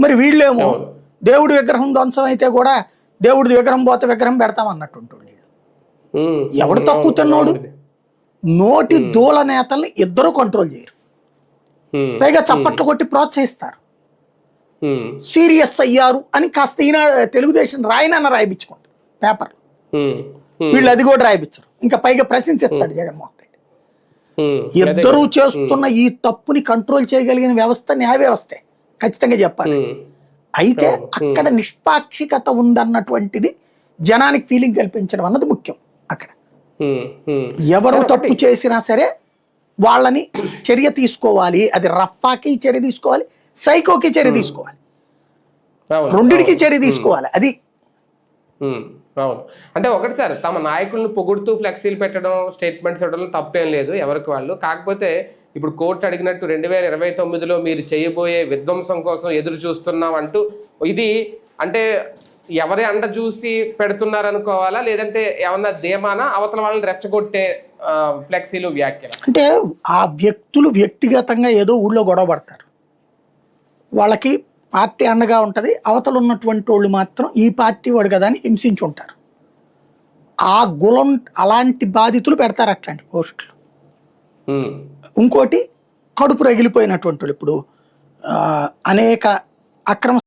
మరి వీళ్ళేమో దేవుడి విగ్రహం ధ్వంసం అయితే కూడా దేవుడి విగ్రహం పోతే విగ్రహం పెడతాం అన్నట్టుంటాడు. ఎవడు తక్కువ తిన్నాడు? నోటి దూల నేతల్ని ఇద్దరు కంట్రోల్ చేయరు, పైగా చప్పట్లు కొట్టి ప్రోత్సహిస్తారు. సీరియస్ అయ్యారు అని కాస్త ఈయన తెలుగుదేశం రాయనన్న రాయిపించుకుంటారు పేపర్లు, వీళ్ళు అది కూడా రాయిపించరు. ఇంకా పైగా ప్రశంసిస్తాడు జగన్మోహన్ రెడ్డి. ఇద్దరూ చేస్తున్న ఈ తప్పుని కంట్రోల్ చేయగలిగిన వ్యవస్థ న్యాయ వ్యవస్థే, ఖచ్చితంగా చెప్పాలి. అయితే అక్కడ నిష్పాక్షికత ఉందన్నటువంటిది జనానికి ఫీలింగ్ కల్పించడం అన్నది ముఖ్యం. అక్కడ ఎవరు తప్పు చేసినా సరే వాళ్ళని చర్య తీసుకోవాలి. అది రఫాకి చర్య తీసుకోవాలి, సైకోకి చర్య తీసుకోవాలి, రెండిటికి చర్య తీసుకోవాలి. అది అవును. అంటే ఒకటి సార్, తమ నాయకులను పొగుడుతూ ఫ్లెక్సీలు పెట్టడం, స్టేట్మెంట్స్ ఇవ్వడం తప్పేం లేదు ఎవరికి వాళ్ళు. కాకపోతే ఇప్పుడు కోర్టు అడిగినట్టు 2029లో మీరు చేయబోయే విధ్వంసం కోసం ఎదురు చూస్తున్నాం అంటూ, ఇది అంటే ఎవరి అండ చూసి పెడుతున్నారు అనుకోవాలా, లేదంటే ఏమన్నా ధీమానా అవతల వాళ్ళని రెచ్చగొట్టే ఫ్లెక్సీలు వ్యాఖ్యలు? అంటే ఆ వ్యక్తులు వ్యక్తిగతంగా ఏదో ఊళ్ళో గొడవ పడతారు, వాళ్ళకి పార్టీ అండగా ఉంటుంది. అవతల ఉన్నటువంటి వాళ్ళు మాత్రం ఈ పార్టీ వాడు కదా అని హింసించి ఉంటారు. ఆ గులం అలాంటి బాధితులు పెడతారు అట్లాంటి పోస్టులు. ఇంకోటి కడుపు రగిలిపోయినటువంటి వాళ్ళు, ఇప్పుడు అనేక అక్రమ